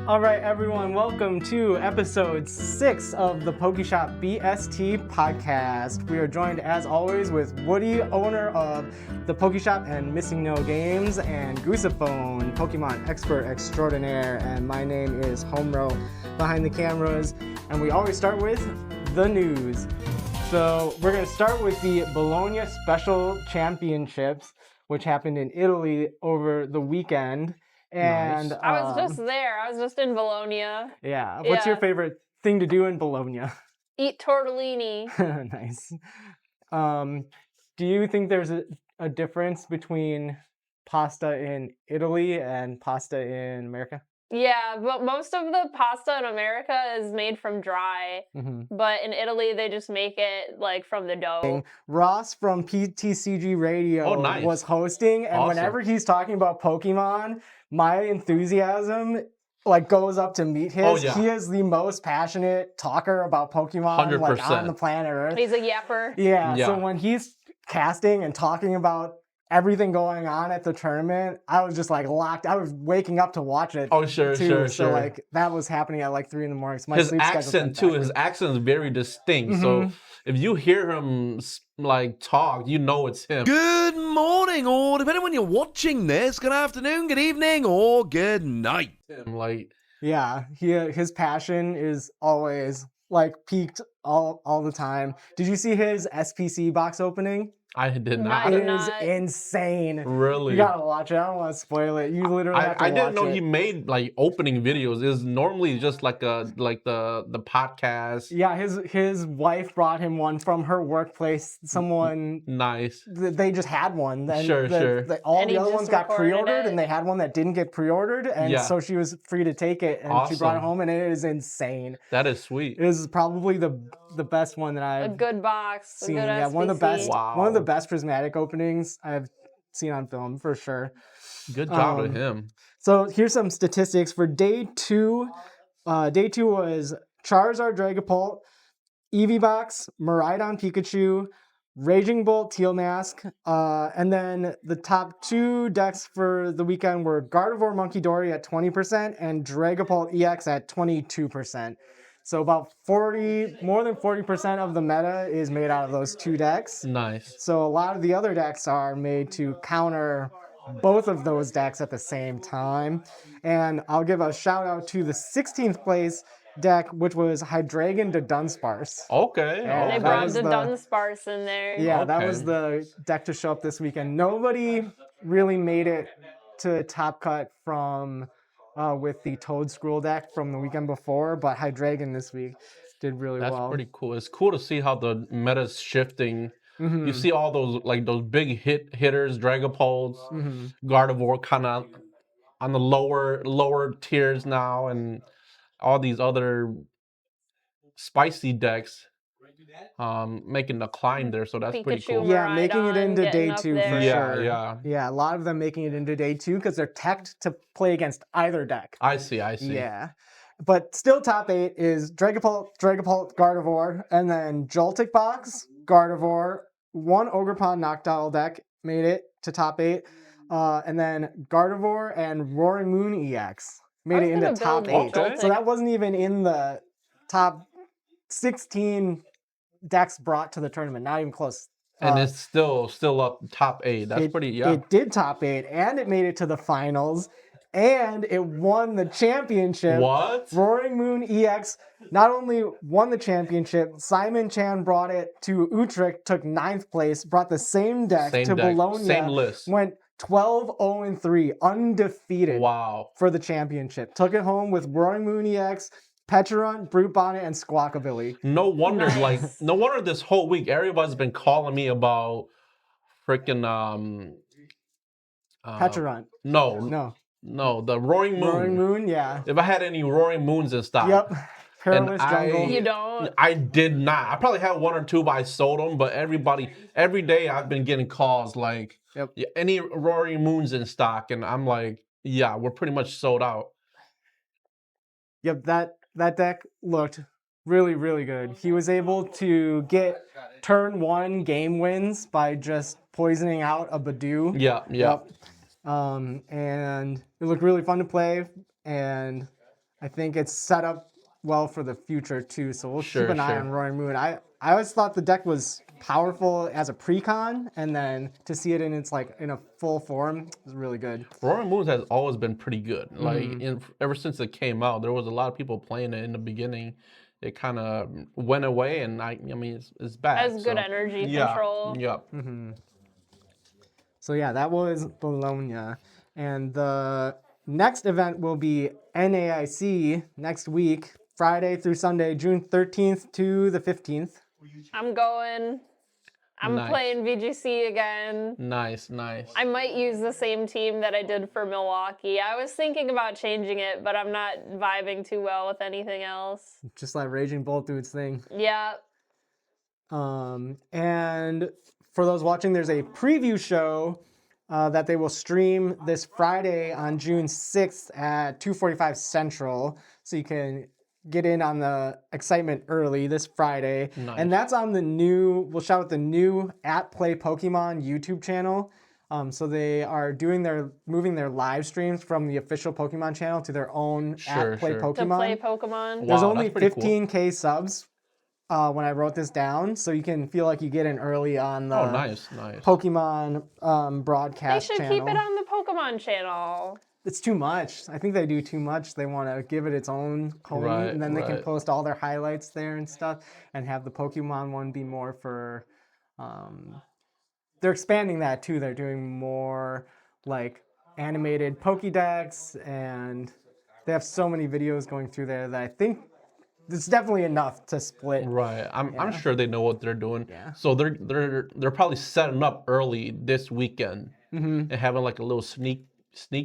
All right, everyone, welcome to episode 6 of the Pokeshop BST podcast. We are joined, as always, with Woody, owner of the Pokeshop and Missing No Games, and Goosephone, Pokemon expert extraordinaire. And my name is Homero behind the cameras. And we always start with the news. So we're going to start with the Bologna Special Championships, which happened in Italy over the weekend. And nice. I was just there. I was just in Bologna. Yeah. What's your favorite thing to do in Bologna? Eat tortellini. Nice. Do you think there's a difference between pasta in Italy and pasta in America? Yeah, but most of the pasta in America is made from dry. Mm-hmm. But in Italy, they just make it like from the dough. Ross from PTCG Radio was hosting, and whenever he's talking about Pokemon, my enthusiasm goes up to meet his. Oh, yeah. He is the most passionate talker about Pokemon 100%. On the planet Earth. He's a yapper. Yeah, so when he's casting and talking about everything going on at the tournament, I was just locked. I was waking up to watch it. Oh, sure. So that was happening at 3 a.m. So his accent too. His accent is very distinct. Mm-hmm. So if you hear him talk, you know it's him. Good morning, or depending when you're watching this, good afternoon, good evening, or good night. His passion is always peaked all the time. Did you see his SPC box opening? I did not. It is insane. Really? You gotta watch it. I don't want to spoil it. You literally have to watch it. I didn't know he made opening videos. It's normally just the podcast. Yeah, his wife brought him one from her workplace. Someone nice. They just had one. Sure. All the other ones got pre-ordered, and they had one that didn't get pre-ordered, and so she was free to take it, and she brought it home, and it is insane. That is sweet. It is probably the best one that I've a good box. seen. A good SPC. One of the best. Wow. One of the best prismatic openings I've seen on film for sure. Good job to him. So here's some statistics for day 2. Day 2 was Charizard Dragapult, Eevee Box, Miraidon Pikachu, Raging Bolt Teal Mask, and then the top 2 decks for the weekend were Gardevoir Monkey Dory at 20% and Dragapult EX at 22%. So about more than 40% of the meta is made out of those 2 decks. Nice. So a lot of the other decks are made to counter both of those decks at the same time. And I'll give a shout out to the 16th place deck, which was Hydreigon to Dunsparce. Okay. Yeah, they brought the Dunsparce in there. Yeah, that was the deck to show up this weekend. Nobody really made it to top cut from... with the Toedscruel deck from the weekend before, but Hydreigon this week did really well. That's pretty cool. It's cool to see how the meta's shifting. Mm-hmm. You see all those those big hitters, Dragapults, Gardevoir kind of on the lower tiers now, and all these other spicy decks making the climb there, so that's Pikachu, pretty cool. Yeah, making it into day 2 for sure. Yeah, a lot of them making it into day 2 because they're teched to play against either deck. I see. Yeah, but still top 8 is Dragapult, Gardevoir, and then Joltik Box, Gardevoir, 1 Ogerpon Noctowl deck made it to top 8, and then Gardevoir and Roaring Moon EX made it into top 8. Okay. So that wasn't even in the top 16 decks brought to the tournament, not even close. And it's still up top 8. That's pretty. It did top 8, and it made it to the finals, and it won the championship. What? Roaring Moon EX not only won the championship, Simon Chan brought it to Utrecht, took 9th place, brought the same deck to Bologna. Same list. Went 12-0-3, undefeated. Wow. For the championship. Took it home with Roaring Moon EX, Pecharunt, Brute Bonnet, and Squawkabilly. No wonder, no wonder this whole week everybody's been calling me about freaking Pecharunt. No, the Roaring Moon. Roaring Moon, yeah. If I had any Roaring Moons in stock. Yep. Perilous Jungle. You don't? I did not. I probably had 1 or 2, but I sold them. But every day I've been getting calls any Roaring Moons in stock, and I'm like, yeah, we're pretty much sold out. Yep, that deck looked really, really good. He was able to get turn 1 game wins by just poisoning out a Badoo. Yeah. And it looked really fun to play. And I think it's set up well for the future too. So we'll Sure, keep an eye sure. on Roaring Moon. I always thought the deck was powerful as a pre-con, and then to see it in its like in a full form is really good. Roaring Moons has always been pretty good. Like Mm-hmm. ever since it came out, there was a lot of people playing it in the beginning. It kind of went away, and I mean, it's back. Has good so. energy Yeah, control. yeah. So yeah, that was Bologna, and the next event will be NAIC next week, Friday through Sunday, June 13th to the 15th. I'm going. I'm Nice. playing VGC again. Nice, nice. I might use the same team that I did for Milwaukee. I was thinking about changing it, but I'm not vibing too well with anything else. Just let Raging Bolt do its thing. Yeah. And for those watching, there's a preview show that they will stream this Friday on June 6th at 2:45 Central. So you can get in on the excitement early this Friday. Nice. And that's on the new, we'll shout out the new @Play Pokemon YouTube channel. So they are moving their live streams from the official Pokemon channel to their own Sure, @Play sure. Pokemon. To play Pokemon. There's Wow, only that's pretty cool. 15K subs when I wrote this down, so you can feel like you get in early on the Oh, nice, nice. Pokemon They broadcast should channel. keep it on the Pokemon channel. It's too much. I think they do too much. They want to give it its own home, Right, and then they can right. post all their highlights there and stuff, and have the Pokemon one be more for. They're expanding that too. They're doing more like animated Pokédex, and they have so many videos going through there that I think it's definitely enough to split. Right. I'm sure they know what they're doing. Yeah. So they're probably setting up early this weekend and having like a little sneak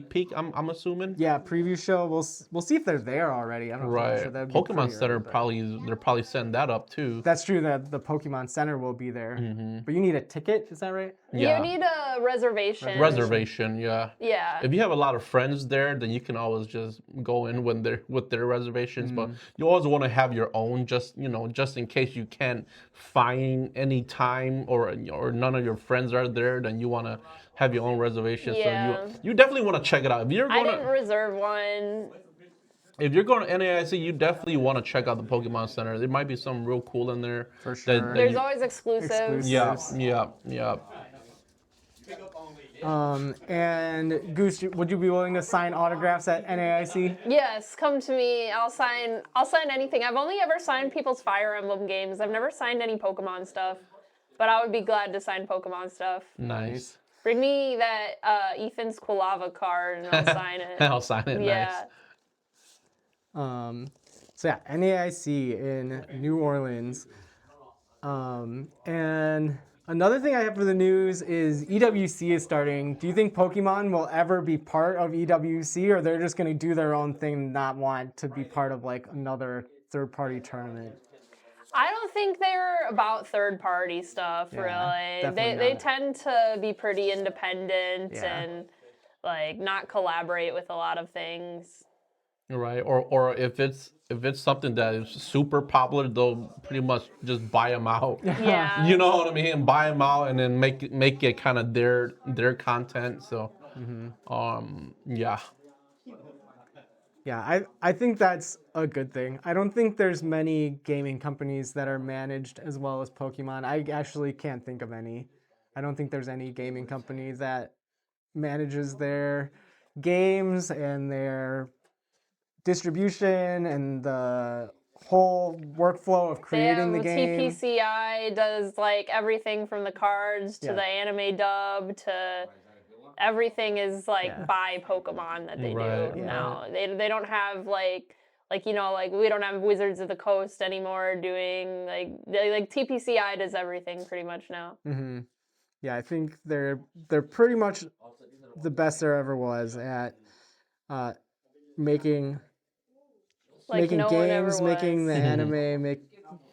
peek. I'm assuming. Yeah, preview show. We'll see if they're there already. I don't know. I'm Right. sure that'd be Pokemon pretty Center early, but- they're probably setting that up too. That's true. That the Pokemon Center will be there, but you need a ticket. Is that right? Yeah. You need a reservation. Reservation, yeah. Yeah. If you have a lot of friends there, then you can always just go in when they're with their reservations. But you always want to have your own, just in case you can't find any time or none of your friends are there. Then you want to have your own reservation. Yeah. So you definitely want to check it out. If you're I going didn't reserve one. if you're going to NAIC, you definitely want to check out the Pokemon Center. There might be something real cool in there. For sure. There's always exclusives. Yeah, Exclusives. yeah. And Goose, would you be willing to sign autographs at NAIC? Yes, come to me. I'll sign anything. I've only ever signed people's Fire Emblem games. I've never signed any Pokemon stuff. But I would be glad to sign Pokemon stuff. Nice. Bring me that Ethan's Quilava card and I'll sign it. I'll sign it. Yeah. Nice. So yeah, NAIC in New Orleans. And another thing I have for the news is EWC is starting. Do you think Pokemon will ever be part of EWC, or they're just going to do their own thing and not want to be part of like another third-party tournament? I don't think they're about third-party stuff, Yeah, really. definitely They not. tend to be pretty independent Yeah. and like not collaborate with a lot of things. Right. Or if it's something that is super popular, they'll pretty much just buy them out. Yeah. You know what I mean? Buy them out and then make it kind of their content. So, yeah. Yeah, I think that's a good thing. I don't think there's many gaming companies that are managed as well as Pokemon. I actually can't think of any. I don't think there's any gaming company that manages their games and their distribution and the whole workflow of creating the game. TPCI does like everything from the cards to Yeah. the anime dub to everything is like Yeah. by Pokemon that they Right, do yeah. now. They don't have like we don't have Wizards of the Coast anymore doing like TPCI does everything pretty much now. Mm-hmm. Yeah, I think they're pretty much the best there ever was at making Like no one ever games, making the was. anime,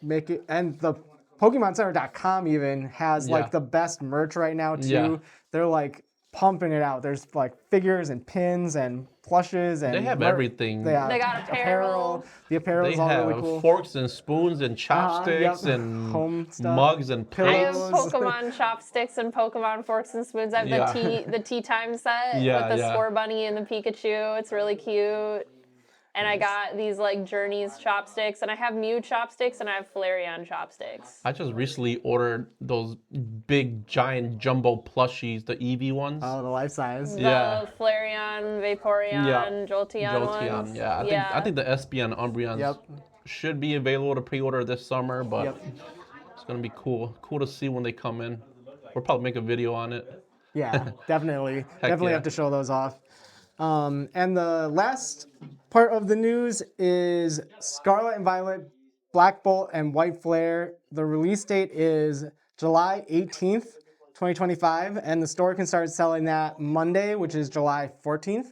make it, and the PokemonCenter.com even has Yeah. like the best merch right now too. Yeah. They're like pumping it out. There's like figures and pins and plushes and They have everything. They got apparel. The apparel They is all have really cool. forks and spoons and chopsticks yep. and Home stuff. mugs and I have Pillows. plates. Pokemon chopsticks and Pokemon forks and spoons. I have Yeah. the tea time set Yeah, with the yeah. Score Bunny and the Pikachu. It's really cute. And I got these like Journeys chopsticks, and I have Mew chopsticks, and I have Flareon chopsticks. I just recently ordered those big, giant jumbo plushies, the Eevee ones. Oh, the life size. Yeah. The Flareon, Vaporeon, Jolteon ones. Yeah. I think the Espeon, Umbreons should be available to pre-order this summer, but it's gonna be cool. Cool to see when they come in. We'll probably make a video on it. Yeah, definitely. yeah. Have to show those off. And the last part of the news is Scarlet and Violet, Black Bolt, and White Flare. The release date is July 18th, 2025, and the store can start selling that Monday, which is July 14th.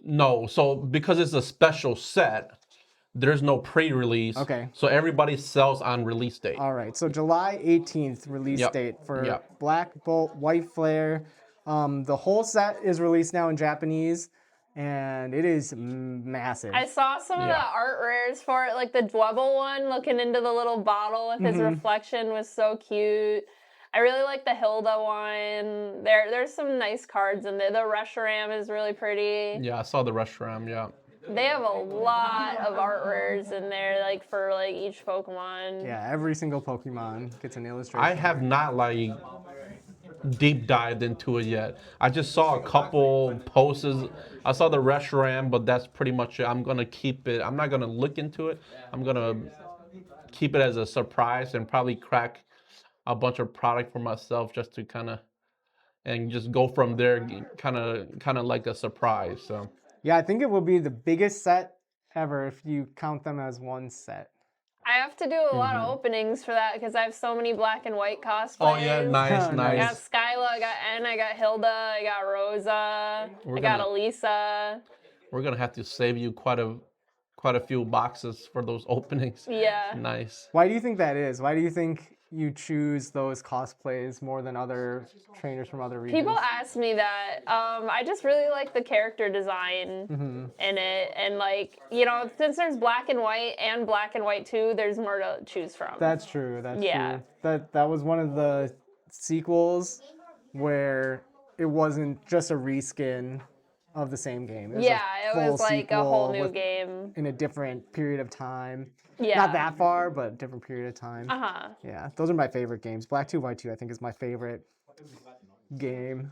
No, so because it's a special set, there's no pre-release. Okay. So everybody sells on release date. All right, so July 18th release date for Black Bolt, White Flare. The whole set is released now in Japanese, and it is massive. I saw some of the art rares for it, like the Dwebble one looking into the little bottle with his reflection was so cute. I really like the Hilda one. There's some nice cards in there. The Reshiram is really pretty. Yeah, I saw the Reshiram, yeah. They have a lot of art rares in there, like for like each Pokemon. Yeah, every single Pokemon gets an illustration. I have not like deep dived into it yet. I just saw a couple posts. I saw the Reshiram, but that's pretty much it. I'm gonna keep it. I'm not gonna look into it. I'm gonna keep it as a surprise and probably crack a bunch of product for myself just to kind of and just go from there, kind of like a surprise. So yeah, I think it will be the biggest set ever if you count them as one set. I have to do a lot of openings for that because I have so many black and white cosplays. Oh yeah, nice. I got Skyla, I got N, I got Hilda, I got Rosa, I got Elisa. We're gonna have to save you quite a few boxes for those openings. Yeah. Nice. Why do you think that is? Why do you think you choose those cosplays more than other trainers from other regions? People ask me that. I just really like the character design in it. And like, you know, since there's black and white 2, there's more to choose from. That's true. That's true. That was one of the sequels where it wasn't just a reskin of the same game. It was like a whole new game. In a different period of time. Yeah. Not that far, but a different period of time. Uh-huh. Yeah, those are my favorite games. Black 2, White 2, I think, is my favorite game,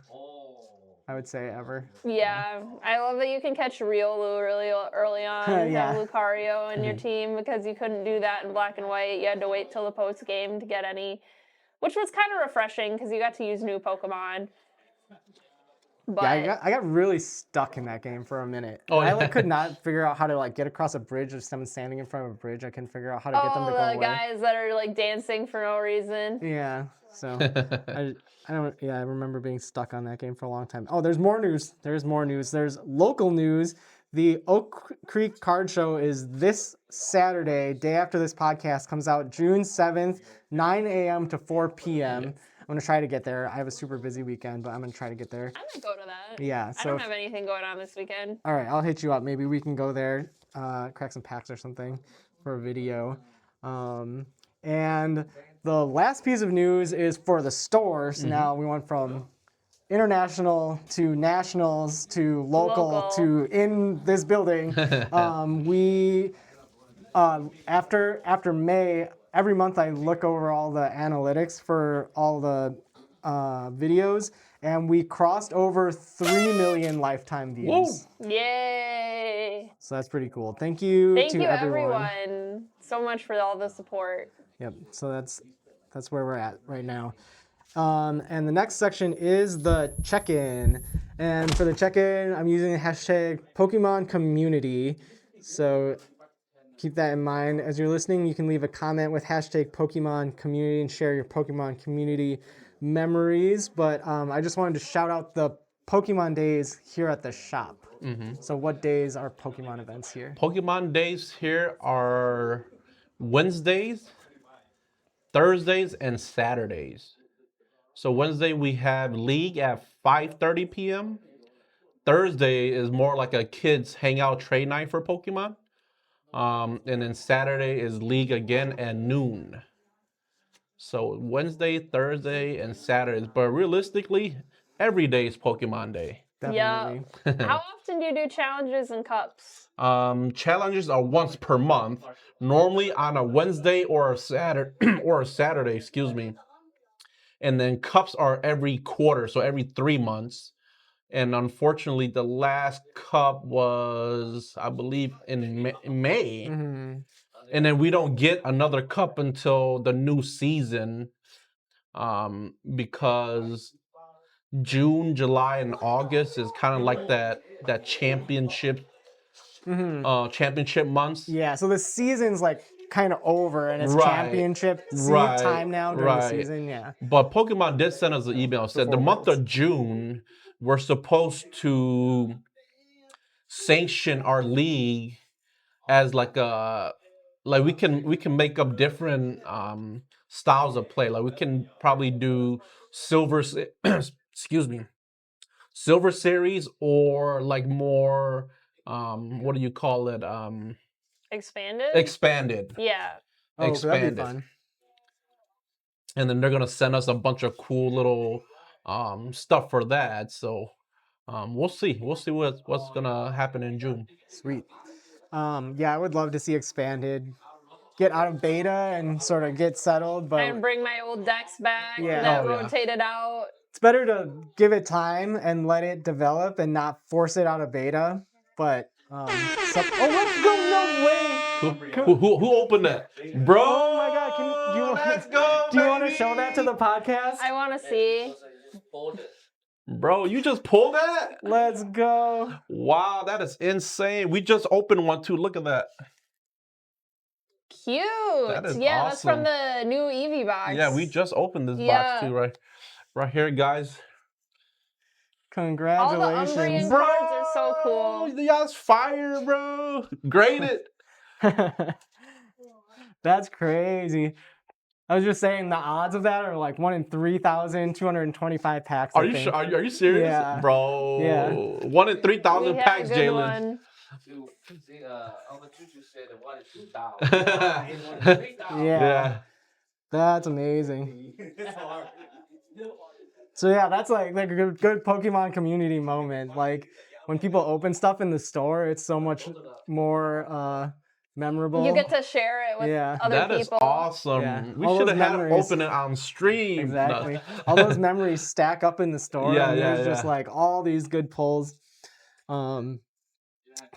I would say, ever. Yeah, I love that you can catch Riolu really early on and have Lucario in your team because you couldn't do that in black and white. You had to wait till the post game to get any, which was kind of refreshing because you got to use new Pokemon. But yeah, I got really stuck in that game for a minute. Oh, yeah. I could not figure out how to get across a bridge. If someone's standing in front of a bridge, I couldn't figure out how to get them to go away. Oh, the guys that are like dancing for no reason. Yeah, so I remember being stuck on that game for a long time. Oh, there's more news. There's more news. There's local news. The Oak Creek Card Show is this Saturday, day after this podcast comes out, June 7th, 9 a.m. to 4 p.m. I'm going to try to get there. I have a super busy weekend, but I'm going to try to get there. I'm going to go to that. Yeah. I don't have anything going on this weekend. All right, I'll hit you up. Maybe we can go there, crack some packs or something for a video. And the last piece of news is for the stores. Now we went from international to nationals to local. To in this building. After May, every month I look over all the analytics for all the videos, and we crossed over 3 million lifetime views. Whoa. Yay! So that's pretty cool. Thank you to everyone so much for all the support. Yep. So that's where we're at right now. And the next section is the check-in. And for the check-in, I'm using the hashtag Pokemon Community. So keep that in mind. As you're listening, you can leave a comment with hashtag Pokemon Community and share your Pokemon Community memories. But I just wanted to shout out the Pokemon days here at the shop. So what days are Pokemon events here? Pokemon days here are Wednesdays, Thursdays, and Saturdays. So Wednesday we have League at 5:30 p.m. Thursday is more like a kids hangout trade night for Pokemon. And then Saturday is League again at noon. So Wednesday, Thursday, and Saturdays. But realistically, every day is Pokemon Day. Definitely. Yeah. How often do you do challenges and cups? Challenges are once per month, normally on a Wednesday or a Saturday, excuse me. And then cups are every quarter, so every 3 months. And unfortunately, the last cup was, I believe, in May. Mm-hmm. And then we don't get another cup until the new season, because June, July, and August is kind of like that championship championship months. Yeah, so the season's like kind of over, and it's Right, championship right, time now during the right. season. Yeah. But Pokemon did send us an email, said the Before month Worlds. of June we're supposed to sanction our league as like we can make up different styles of play. Like we can probably do excuse me, silver series, or like more what do you call it, Expanded? expanded. Yeah. Oh, that'd Expanded. be fun. And then they're gonna send us a bunch of cool little stuff for that. So we'll see what's gonna happen in June. Sweet. Yeah, I would love to see expanded get out of beta and sort of get settled, but And bring my old decks back Yeah. that Oh, yeah. rotated out. it's better to give it time and let it develop and not force it out of beta. But oh, let's go! No way! Who opened that, bro? Oh my God! Let's go, Do you want to baby! show that to the podcast? I want to see. Bro, you just pulled that? Let's go! Wow, that is insane. We just opened one too. Look at that. Cute. That is yeah, that's from awesome. the new Eevee box. Yeah, we just opened this Yeah. box too, right here, guys. Congratulations! Umbreon cards are so cool. Y'all's fire, bro. Graded. That's crazy. I was just saying the odds of that are like 1 in 3,225 packs. Are I you think. sure? Are you serious, Yeah. bro? Yeah. 1 in 3,000 We had packs, a good Jalen. one. Yeah. That's amazing. So yeah, that's like a good Pokemon community moment. Like when people open stuff in the store, it's so much more memorable. You get to share it with Yeah. other That is people. awesome. Yeah. We All should those have had him memories. open it on stream. No. Exactly. All those memories stack up in the store, Yeah, and yeah, there's just yeah. like all these good pulls.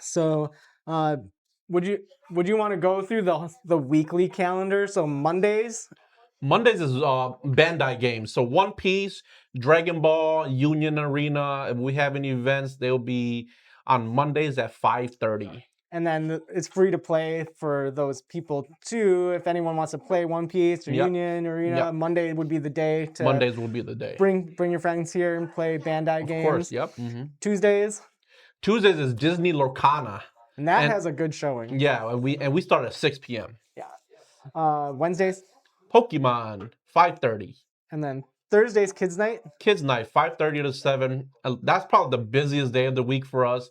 So would you want to go through the weekly calendar? So Mondays. Mondays is Bandai games. So One Piece, Dragon Ball, Union Arena. If we have any events, they'll be on Mondays at 5:30. And then it's free to play for those people too. If anyone wants to play One Piece or Yep. Union Arena, Yep. Monday would be the day to Mondays will be the day. bring your friends here and play Bandai Of games. course, yep. Mhm. Tuesdays, Tuesdays is Disney Lorcana. and that And- has a good showing. Yeah, and we start at 6 p.m. Wednesdays, Pokemon, 5:30. and then Thursdays, Kids Night. Kids Night, 5:30 to 7. That's probably the busiest day of the week for us.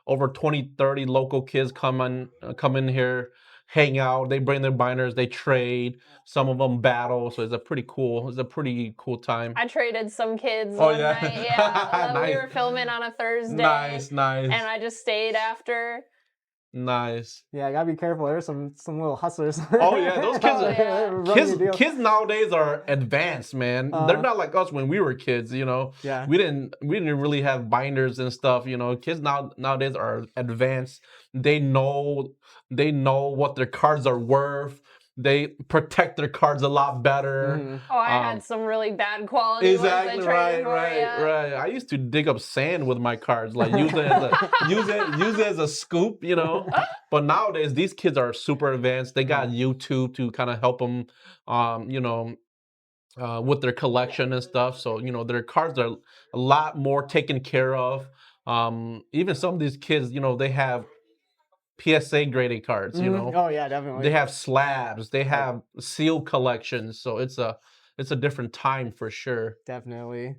Over 20, 30 local kids come in here, hang out. They bring their binders, they trade. Some of them battle, so it's a pretty cool time. I traded some kids Oh, one yeah? night. Yeah, Nice. we were filming on a Thursday. Nice. And I just stayed after. Nice. Yeah, gotta be careful. There's some little hustlers. Oh, yeah, those kids are- They're running your deal. Kids nowadays are advanced, man. They're not like us when we were kids, you know. Yeah. We didn't really have binders and stuff, you know. Kids nowadays are advanced. They know what their cards are worth. They protect their cards a lot better. Mhm. Oh, I had some really bad quality ones I Exactly, traded for, yeah. right. I used to dig up sand with my cards, like use it as a scoop, you know. But nowadays, these kids are super advanced. They got YouTube to kind of help them, with their collection and stuff. So you know, their cards are a lot more taken care of. Even some of these kids, you know, they have PSA graded cards, you know. Oh yeah, definitely. They have slabs, they have seal collections, so it's a different time for sure. Definitely.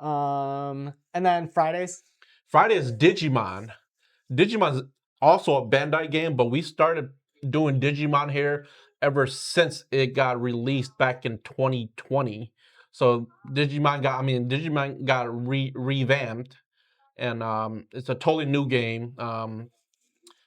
And then Fridays. Friday is Digimon. Digimon's also a Bandai game, but we started doing Digimon here ever since it got released back in 2020. So Digimon got revamped, and it's a totally new game.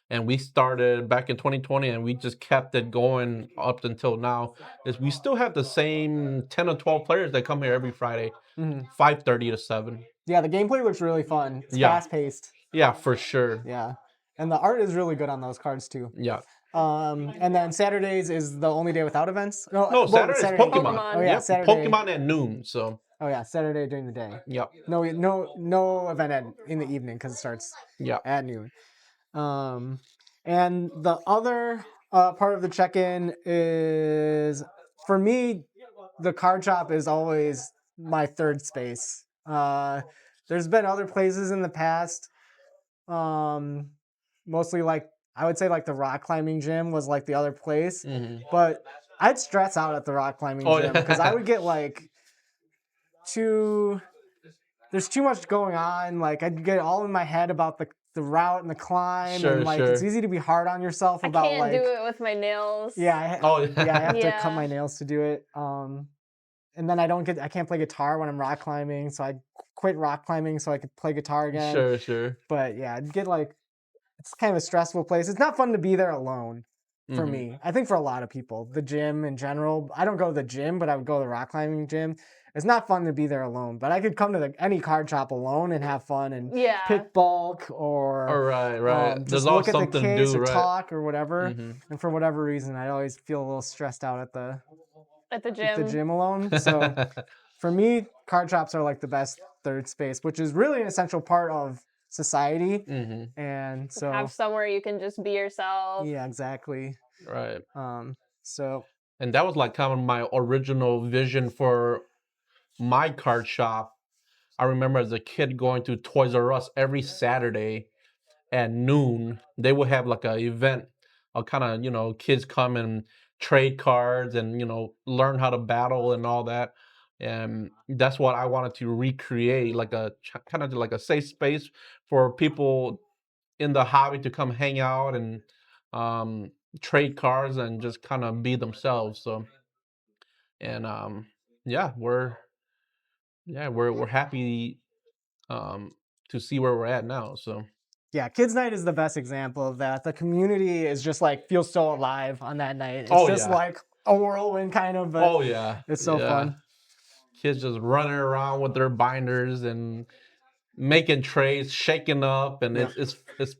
And we started back in 2020, and we just kept it going up until now. We still have the same 10 or 12 players that come here every Friday, 5:30 to 7. Yeah, the gameplay looks really fun. It's fast paced. Yeah, for sure. Yeah, and the art is really good on those cards too. Yeah. And then Saturdays is the only day without events. No, Saturday is Pokemon. Oh yeah, yep. Saturday. Pokemon at noon. So. Oh yeah, Saturday during the day. Yep. No event in the evening because it starts at noon. And the other part of the check-in is, for me, the card shop is always my third space. There's been other places in the past, mostly like, I would say like the rock climbing gym was like the other place, but I'd stress out at the rock climbing gym because I would get like there's too much going on. Like I'd get all in my head about the route and the climb, and like it's easy to be hard on yourself about I can't do it with my nails. Yeah, I have to cut my nails to do it. And then I can't play guitar when I'm rock climbing, so I quit rock climbing so I could play guitar again. Sure. But yeah, I'd get like, it's kind of a stressful place. It's not fun to be there alone for me. I think for a lot of people, the gym in general. I don't go to the gym, but I would go to the rock climbing gym. It's not fun to be there alone, but I could come to any card shop alone and have fun and pick bulk or right. Just There's look always at the case or right? talk or whatever. And for whatever reason, I always feel a little stressed out at the gym alone. So for me, card shops are like the best third space, which is really an essential part of society. And so have somewhere you can just be yourself. Yeah, exactly. Right. And that was like kind of my original vision for my card shop. I remember as a kid going to Toys R Us every Saturday at noon. They would have like an event, kind of, kids come and trade cards and, learn how to battle and all that. And that's what I wanted to recreate, like a kind of like a safe space for people in the hobby to come hang out and trade cards and just kind of be themselves. So, and we're happy to see where we're at now. So yeah, Kids Night is the best example of that. The community is just like feels so alive on that night. It's just like a whirlwind kind of, but it's so fun. Kids just running around with their binders and making trays, shaking up, and it's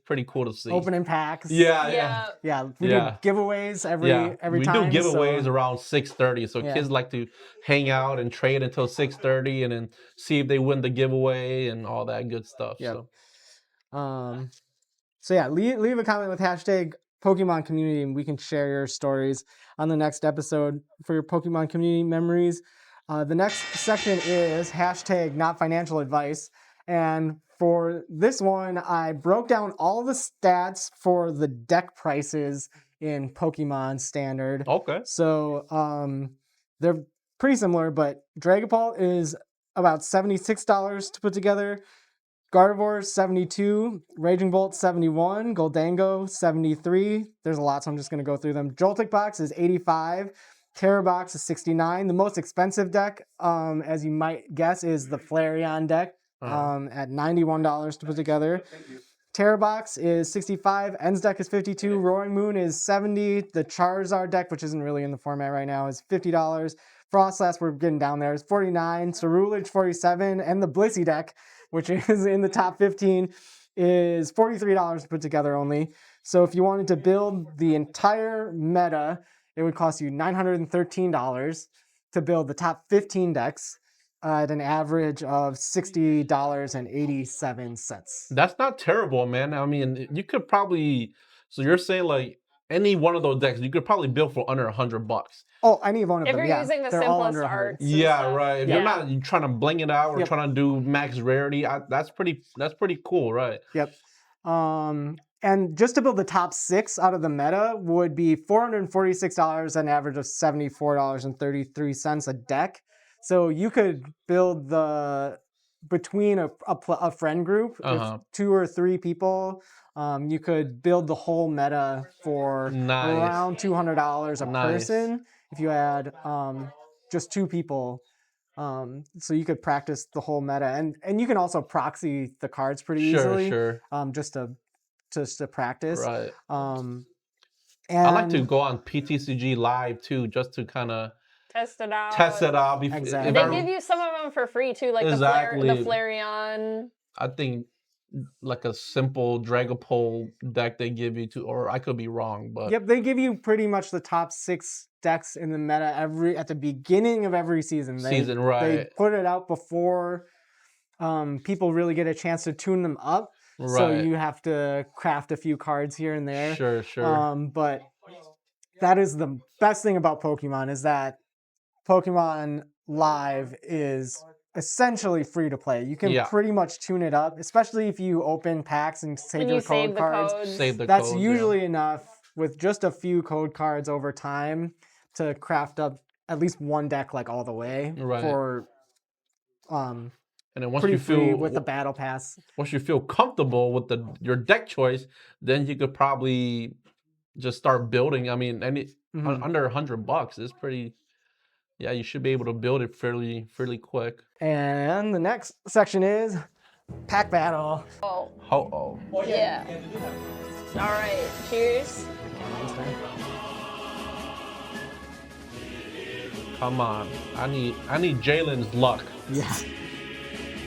pretty cool to see. Opening packs. Yeah. We do giveaways every time. We do giveaways around 6:30, so kids like to hang out and trade until 6:30, and then see if they win the giveaway and all that good stuff. So yeah, leave a comment with hashtag Pokemon Community, and we can share your stories on the next episode for your Pokemon Community memories. The next section is hashtag Not Financial Advice. And for this one, I broke down all the stats for the deck prices in Pokemon Standard. Okay. So they're pretty similar, but Dragapult is about $76 to put together. Gardevoir, $72. Raging Bolt, $71. Goldango, $73. There's a lot, so I'm just going to go through them. Joltik Box is $85. Terrabox is $69. The most expensive deck, as you might guess, is the Flareon deck. At $91 to put together. Terrabox is $65. Ends deck is $52. Roaring Moon is $70. The Charizard deck, which isn't really in the format right now, is $50. Frostlass, we're getting down there, is $49. Ceruledge, $47. And the Blissey deck, which is in the top 15, is $43 to put together only. So if you wanted to build the entire meta, it would cost you $913 to build the top 15 decks. At an average of $60.87. That's not terrible, man. I mean, you could probably. So you're saying like any one of those decks, you could probably build for under $100. Oh, any one of them. If you're using the simplest arts. Yeah, right. If you're not trying to bling it out or trying to do max rarity, that's pretty cool, right? Yep. And just to build the top 6 out of the meta would be $446, an average of $74.33 a deck. So you could build between a friend group, if 2 or 3 people, you could build the whole meta for around $200 a person if you had just 2 people So you could practice the whole meta, and you can also proxy the cards pretty Sure, easily. sure. Just to practice. Right. And I like to go on PTCG Live too, just to kind of Test it out. Exactly. They give you some of them for free too, like the Flareon. I think like a simple Dragapult deck they give you or I could be wrong, but yep, they give you pretty much the top 6 decks in the meta at the beginning of every season. Right? They put it out before people really get a chance to tune them up. Right. So you have to craft a few cards here and there. Sure. But that is the best thing about Pokemon, is that Pokemon Live is essentially free to play. You can pretty much tune it up, especially if you open packs and save your code cards. That's usually enough with just a few code cards over time to craft up at least one deck like all the way for and then once pretty you free feel with the battle pass. Once you feel comfortable with your deck choice, then you could probably just start building. I mean, under $100 is pretty. Yeah, you should be able to build it fairly quick. And the next section is pack battle. Oh. Yeah. All right. Cheers. Come on. I need Jalen's luck. Yeah.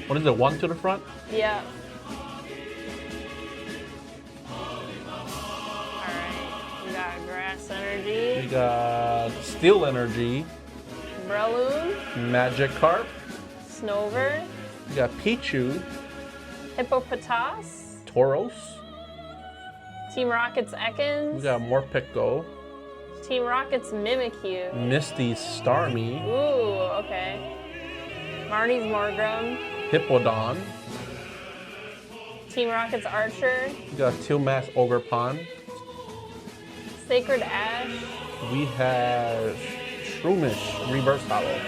What is it? 1 to the front? Yeah. All right. We got Grass Energy. We got Steel Energy. Breloom. Magikarp. Snover. We got Pichu. Hippopotas. Tauros. Team Rocket's Ekans. We got Morpeko. Team Rocket's Mimikyu. Misty Starmie. Ooh, okay. Marnie's Morgrem. Hippowdon. Team Rocket's Archer. We got Tilmas Ogerpon. Sacred Ash. We have Shroomish Reverse Hollow.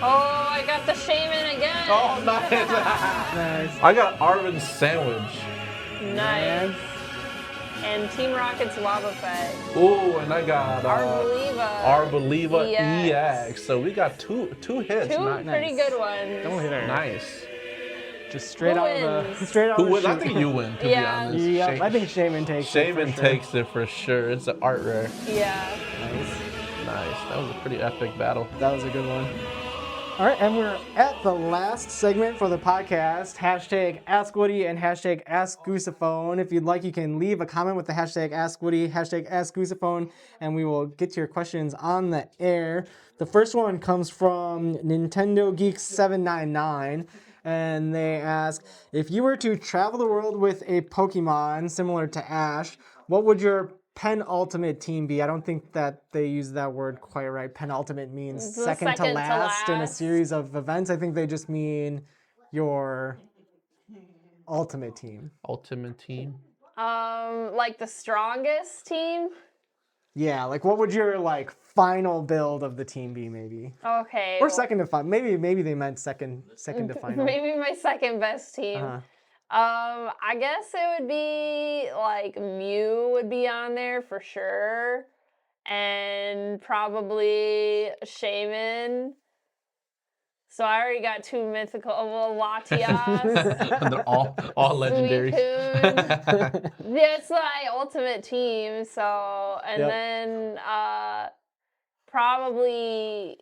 Oh, I got the Shaman again. Oh, nice. Nice. I got Arvin's Sandwich. Nice. And Team Rocket's Wobbuffet. Ooh, and I got Arboliva EX. So we got two hits. Two pretty good ones. Don't hit her. Nice. Just straight out of the Who wins? I think you win, to be honest. Yeah, I think Shaman takes it for sure. It's an art rare. Yeah. Nice. That was a pretty epic battle. That was a good one. All right, and we're at the last segment for the podcast. Hashtag Ask Woody and hashtag Ask Goosephone. If you'd like, you can leave a comment with the hashtag Ask Woody, hashtag Ask Goosephone, and we will get to your questions on the air. The first one comes from Nintendo Geek 799, and they ask, if you were to travel the world with a Pokemon similar to Ash, what would your penultimate team be? I don't think that they use that word quite right. Penultimate means second to last in a series of events. I think they just mean your ultimate team. Ultimate team? Like the strongest team? Yeah, like what would your final build of the team be, maybe? Okay. Or second to final. Maybe they meant second to final. Maybe my second best team. I guess it would be Mew would be on there for sure, and probably Shaman. So I already got 2 mythical. Well, Latias. They're all legendary. That's my ultimate team. So then probably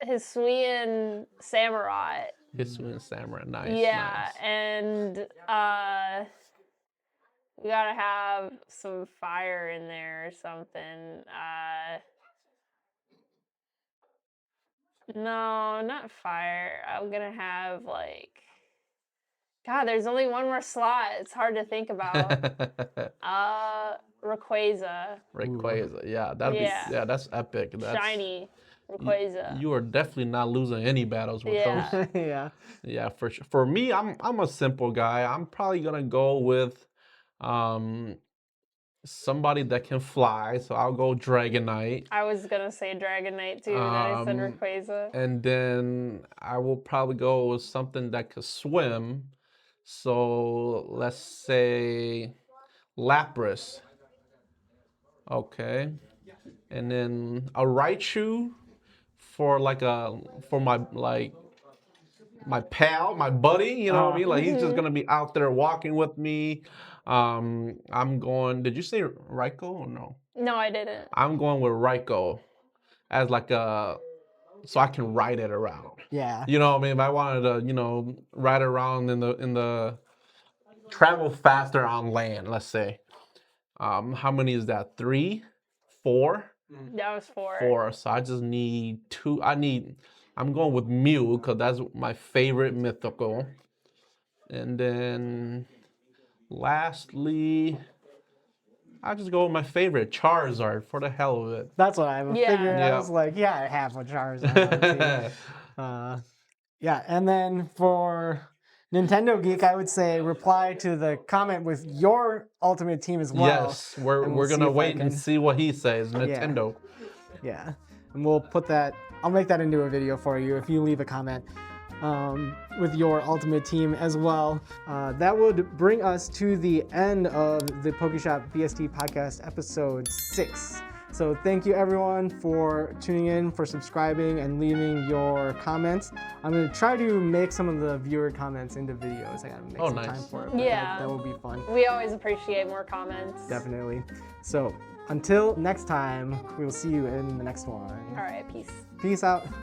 Hisuian Samurai. Hisuian Samurai, nice. Yeah, nice. And we gotta have some fire in there or something. No, not fire. I'm gonna have God, there's only one more slot. It's hard to think about. Rayquaza. Rayquaza, yeah, that's epic. That's shiny Rayquaza. You are definitely not losing any battles with those. Yeah, for sure. For me, I'm a simple guy. I'm probably gonna go with somebody that can fly. So I'll go Dragonite. I was gonna say Dragonite too, and I said Rayquaza. And then I will probably go with something that could swim. So let's say Lapras. Okay. And then a Raichu for my pal, my buddy, you know what I mean? Like he's just gonna be out there walking with me. I'm going. Did you say Raiko or no? No, I didn't. I'm going with Raiko as like so I can ride it around. Yeah. You know what I mean? If I wanted to, ride around in the travel faster on land, let's say. How many is that? 3, 4? That was 4. 4. So I just need 2. I'm going with Mew because that's my favorite mythical. And then lastly, I just go with my favorite, Charizard, for the hell of it. That's what I figured. Yeah. I was like, yeah, I have a Charizard. Yeah, and then for Nintendo Geek, I would say reply to the comment with your Ultimate Team as well. Yes, we're gonna wait and see what he says. Nintendo. Yeah, and we'll put that. I'll make that into a video for you if you leave a comment with your Ultimate Team as well. That would bring us to the end of the Pokeshop BST podcast episode 6. So thank you everyone for tuning in, for subscribing, and leaving your comments. I'm going to try to make some of the viewer comments into videos. I got to make some time for it. Yeah. That will be fun. We always appreciate more comments. Definitely. So until next time, we will see you in the next one. All right, peace. Peace out.